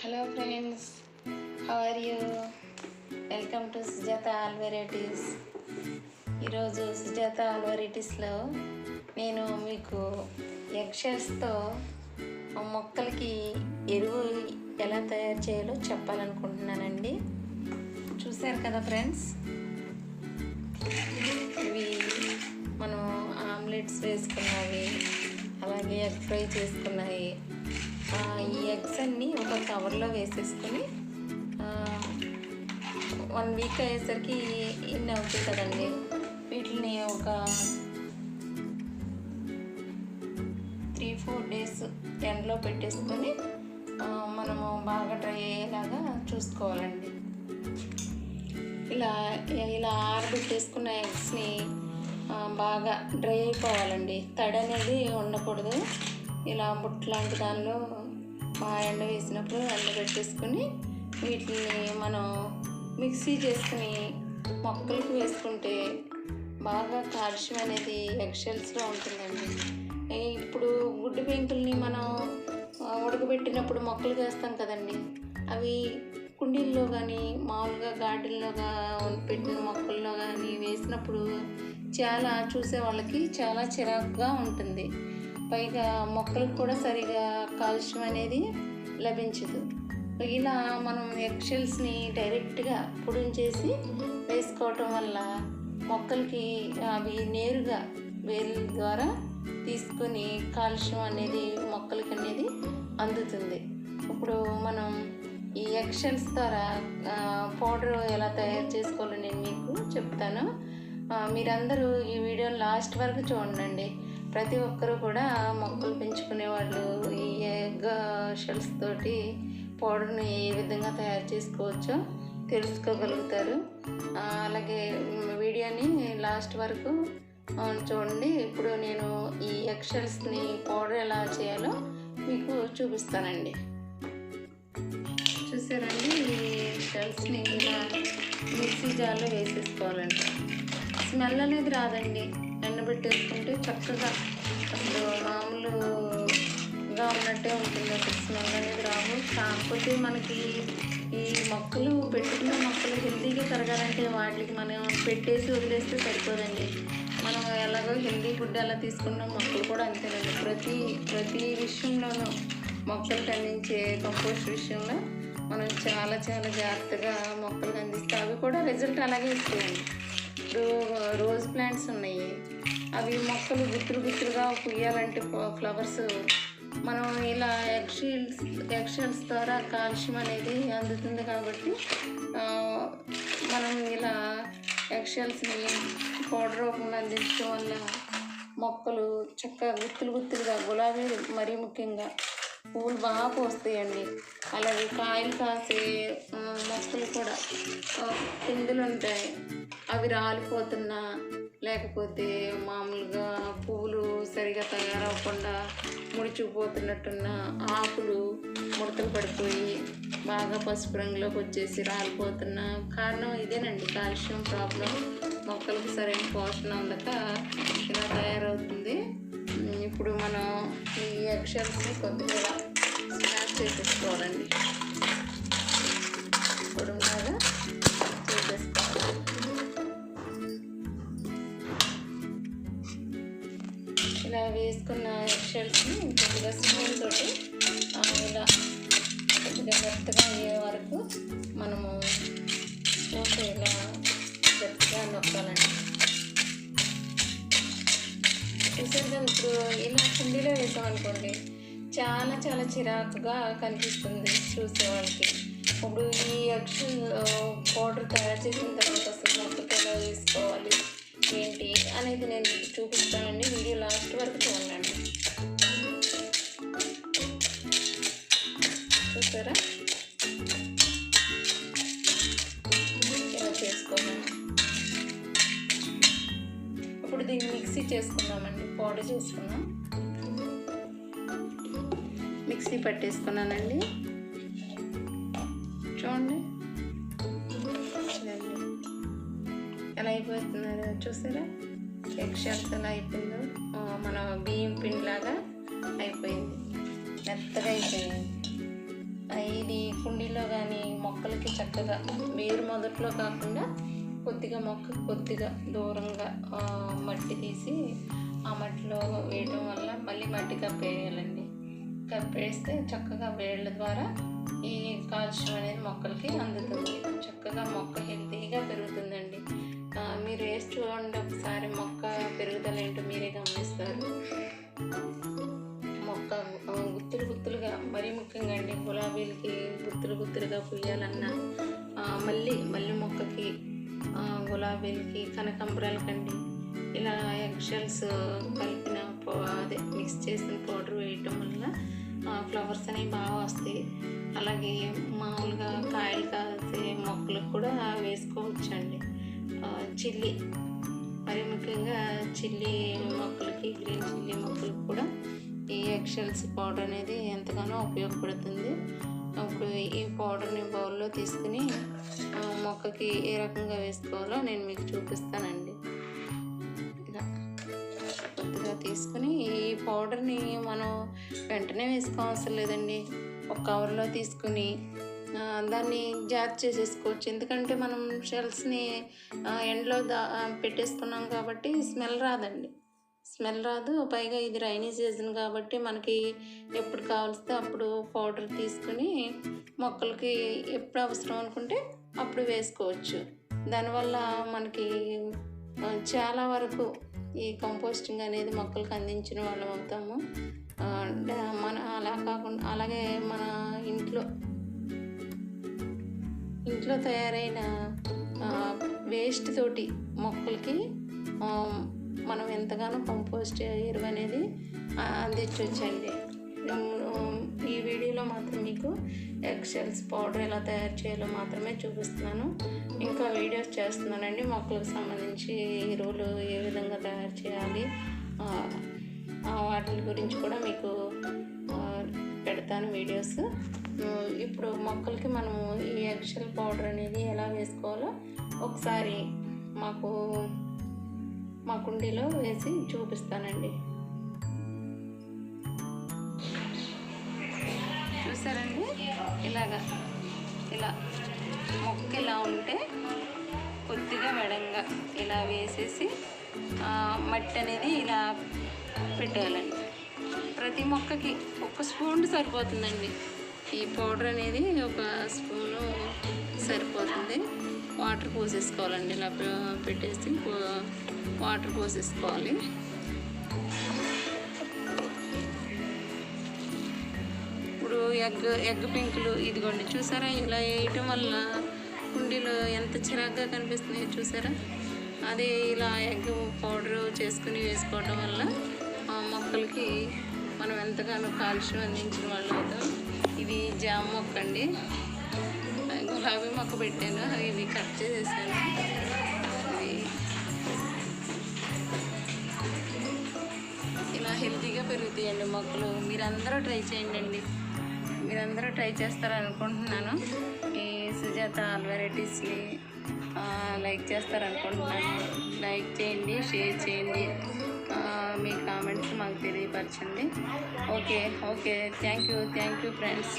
Hello friends, how are you? Welcome to Sujatha all varieties. ఈరోజు Sujatha all వెరైటీస్లో నేను మీకు egg షెల్స్తో మొక్కలకి ఎరువు ఎలా తయారు చేయాలో చెప్పాలనుకుంటున్నానండి. చూశారు కదా ఫ్రెండ్స్, ఇవి మనం ఆమ్లెట్స్ వేసుకున్నవి, అలాగే ఎగ్ ఫ్రై చేసుకున్నాయి. ఈ ఎగ్స్ అన్నీ ఒక కవర్లో వేసేసుకొని 1 వీక్ అయ్యేసరికి ఇన్ని అవుతాయి కదండి. వీటిని ఒక 3-4 డేస్ ఎండలో పెట్టేసుకొని మనము బాగా డ్రై అయ్యేలాగా చూసుకోవాలండి. ఇలా ఆరబెట్టేసుకున్న ఎగ్స్ని బాగా డ్రై అయిపోవాలండి. తడి అనేది ఉండకూడదు. ఇలా బుట్ట లాంటి దానిలో ఎండ వేసినప్పుడు ఎండబెట్టేసుకొని వీటిని మనం మిక్సీ చేసుకుని మొక్కలకు వేసుకుంటే బాగా కాల్షియం అనేది ఎగ్ షెల్స్లో ఉంటుందండి. ఇప్పుడు గుడ్డు పెంకుల్ని మనం ఉడకబెట్టినప్పుడు మొక్కలు వేస్తాం కదండి, అవి కుండీల్లో కానీ మామూలుగా గార్డెన్లో పెట్టిన మొక్కల్లో కానీ వేసినప్పుడు చూసే వాళ్ళకి చాలా చిరాకుగా ఉంటుంది. పైగా మొక్కలకు కూడా సరిగా కాల్షియం అనేది లభించదు. ఇలా మనం ఎగ్ షెల్స్ని డైరెక్ట్గా పొడించేసి వేసుకోవటం వల్ల మొక్కలకి అవి నేరుగా వేర్ల ద్వారా తీసుకొని కాల్షియం అనేది మొక్కలకి అనేది అందుతుంది. ఇప్పుడు మనం ఈ ఎగ్ షెల్స్ ద్వారా పౌడర్ ఎలా తయారు చేసుకోవాలో నేను మీకు చెప్తాను. మీరందరూ ఈ వీడియోని లాస్ట్ వరకు చూడండి. ప్రతి ఒక్కరూ కూడా మొక్కలు పెంచుకునే వాళ్ళు ఈ ఎగ్ షెల్స్ తోటి పౌడర్ని ఏ విధంగా తయారు చేసుకోవచ్చో తెలుసుకోగలుగుతారు. అలాగే వీడియోని లాస్ట్ వరకు చూడండి. ఇప్పుడు నేను ఈ ఎగ్ షెల్స్ని పౌడర్ ఎలా చేయాలో మీకు చూపిస్తానండి. చూసారండి, ఈ షెల్స్ని ఇలా మిక్సీ జార్లో వేసేసుకోవాలండి. స్మెల్ అనేది రాదండి. ఎండబెట్టేసుకుంటే చక్కగా అసలు మామూలుగా ఉన్నట్టే ఉంటుంది. అసలు స్మెల్ అనేది రావు. కాకపోతే మనకి ఈ మొక్కలు పెట్టుకున్న మొక్కలు హెల్తీగా పెరగాలంటే వాటికి మనం పెట్టేసి వదిలేస్తే సరిపోదండి. మనం ఎలాగో హెల్తీ ఫుడ్ ఎలా తీసుకున్నాం, మొక్కలు కూడా అంతేనండి. ప్రతి విషయంలోనూ మొక్కలకు అందించే కంపోస్ట్ విషయంలో మనం చాలా జాగ్రత్తగా మొక్కలకు అందిస్తే అవి కూడా రిజల్ట్ అలాగే ఇస్తాయండి. ఇప్పుడు రోజ్ ప్లాంట్స్ ఉన్నాయి, అవి మొక్కలు గుత్తులుగా పూయాలంటే ఫ్లవర్స్ మనం ఇలా ఎగ్ షెల్స్ ద్వారా కాల్షియం అనేది అందుతుంది. కాబట్టి మనం ఇలా ఎగ్ షెల్స్ని పౌడర్ రూపంలో అందించడం వల్ల మొక్కలు చక్కగా గుత్తులుగా గులాబీ మరీ ముఖ్యంగా పువ్వులు బాగా పోస్తాయండి. అలాగే కాయలు కాసే మొక్కలు కూడా పిందులు ఉంటాయి, అవి రాలిపోతున్నా లేకపోతే మామూలుగా పువ్వులు సరిగా తయారవకుండా ముడిచిపోతున్నట్టున్న ఆకులు ముడతలు పడిపోయి బాగా పసుపు రంగులోకి వచ్చేసి రాలిపోతున్న కారణం ఇదేనండి, కాల్షియం ప్రాబ్లం. మొక్కలకు సరైన పోషణ అందక ఇలా తయారవుతుంది. ఇప్పుడు మనం ఈ ఎగ్ షెల్స్ని కొద్దిగా స్మాష్ చేసేసుకోవాలండి. పొడుగులాగా చేసేసుకోవాలి. ఇలా వేసుకున్న ఎగ్ షెల్స్ని కొద్దిగా స్పూన్ తోటి ఇలా కొద్దిగా మెత్తగా అయ్యే వరకు మనము పోతే ఇలా గట్టిగా నొక్కాలండి. చూసారుగా, ఇప్పుడు ఇలా కుండీలో వేసామనుకోండి చాలా చిరాకుగా కనిపిస్తుంది చూసే వాళ్ళకి. ఇప్పుడు ఈ ఎగ్ పౌడర్ తయారు చేసిన తర్వాత అసలు మొక్కకి ఎలా వేసుకోవాలి ఏంటి అనేది నేను చూపిస్తానండి. వీడియో లాస్ట్ వరకు చూడండి. చూసారా, ఇలా చేసుకోవాలి. ఇప్పుడు దీన్ని మిక్సీ చేసుకుందామండి. పౌడర్ చేసుకున్నాం, మిక్సీ పట్టేసుకున్నానండి. చూడండి ఎలా అయిపోతున్నారు చూసారా, ఎగ్ షెల్స్ ఎలా అయిపోయిందో. మన బియ్యం పిండిలాగా అయిపోయింది, మెత్తగా అయిపోయింది. ఇది మొక్కలకి చక్కగా వేరు మొదట్లో కాకుండా కొద్దిగా దూరంగా మట్టి తీసి ఆ మట్టిలో వేయటం వల్ల మళ్ళీ మట్టి కప్పేయాలండి. కప్పేస్తే చక్కగా వేళ్ళ ద్వారా ఈ కాల్షియం అనేది మొక్కలకి అందుతుంది. చక్కగా మొక్క హెల్తీగా పెరుగుతుందండి. మీరు వేసి చూడండి ఒకసారి, మొక్క పెరుగుదల ఏంటో మీరే గమనిస్తారు. మొక్క గుత్తులుగా, మరీ ముఖ్యంగా అండి గులాబీలకి గుత్తులుగా పూయాలన్నా, మళ్ళీ మొక్కకి, గులాబీలకి, కనకాంబరాలకండి ఇలా ఎగ్షెల్స్ కలిపిన మిక్స్ చేసిన పౌడర్ వేయటం వల్ల ఫ్లవర్స్ అనేవి బాగా వస్తాయి. అలాగే మామూలుగా కాయలు కాసే మొక్కలకు కూడా వేసుకోవచ్చండి. చిల్లీ, మరి ముఖ్యంగా చిల్లీ మొక్కలకి, గ్రీన్ చిల్లీ మొక్కలకు కూడా ఈ ఎగ్షెల్స్ పౌడర్ అనేది ఎంతగానో ఉపయోగపడుతుంది. అప్పుడు ఈ పౌడర్ని బౌల్లో తీసుకుని మొక్కకి ఏ రకంగా వేసుకోవాలో నేను మీకు చూపిస్తానండి. ఇలా కొద్దిగా తీసుకుని ఈ పౌడర్ని మనం వెంటనే వేసుకోవసరం లేదండి. ఒక కవర్లో తీసుకుని దాన్ని జార్ చేసేసుకోవచ్చు. ఎందుకంటే మనం షెల్స్ని ఎండలో పెట్టేసుకున్నాం కాబట్టి స్మెల్ రాదు. పైగా ఇది రైనీ సీజన్ కాబట్టి మనకి ఎప్పుడు కావలిస్తే అప్పుడు పౌడర్ తీసుకుని మొక్కలకి ఎప్పుడు అవసరం అనుకుంటే అప్పుడు వేసుకోవచ్చు. దానివల్ల మనకి చాలా వరకు ఈ కంపోస్టింగ్ అనేది మొక్కలకు అందించిన వాళ్ళం అవుతాము. మన అలా కాకుండా అలాగే మన ఇంట్లో తయారైన వేస్ట్ తోటి మొక్కలకి మనం ఎంతగానో కంపోస్ట్ ఎరువు అనేది అందించవచ్చండి. ఈ వీడియోలో మాత్రం మీకు ఎగ్షెల్స్ పౌడర్ ఎలా తయారు చేయాలో మాత్రమే చూపిస్తున్నాను. ఇంకా వీడియోస్ చేస్తున్నానండి మొక్కలకు సంబంధించి ఎరువులు ఏ విధంగా తయారు చేయాలి వాటి గురించి కూడా మీకు పెడతాను వీడియోస్. ఇప్పుడు మొక్కలకి మనము ఈ ఎగ్షెల్ పౌడర్ అనేది ఎలా వేసుకోవాలో ఒకసారి మా కుండీలో వేసి చూపిస్తానండి. చూసారండి, ఇలా మొక్క ఇలా ఉంటే కొద్దిగా మెడంగా ఇలా వేసేసి మట్టి అనేది ఇలా పెట్టేయాలండి. ప్రతి మొక్కకి 1 స్పూన్ సరిపోతుందండి. ఈ పౌడర్ అనేది 1 స్పూను సరిపోతుంది. వాటర్ పోసేసుకోవాలండి. ఇలా పెట్టేసి వాటర్ పోసేసుకోవాలి. ఇప్పుడు ఎగ్ పెంకులు ఇదిగోండి, చూసారా? ఇలా వేయటం వల్ల కుండీలో ఎంత చిరాగ్గా కనిపిస్తున్నాయో చూసారా? అదే ఇలా ఎగ్ పౌడర్ చేసుకుని వేసుకోవటం వల్ల మొక్కలకి మనం ఎంతగానో కాల్షియం అందించిన వాళ్ళు అవుతాం. ఇది జామ మొక్క అండి, గులాబీ మొక్క పెట్టాను, ఇవి కట్ చేసేసాను. ఇలా హెల్తీగా పెరుగుతాయండి మొక్కలు. మీరందరూ ట్రై చేయండి. మీరందరూ ట్రై చేస్తారనుకుంటున్నాను. ఈ సుజాత ఆల్ వెరైటీస్ని లైక్ చేస్తారనుకుంటున్నాను. లైక్ చేయండి, షేర్ చేయండి, మీ కామెంట్స్ మాకు తెలియపరచండి. Okay thank you friends.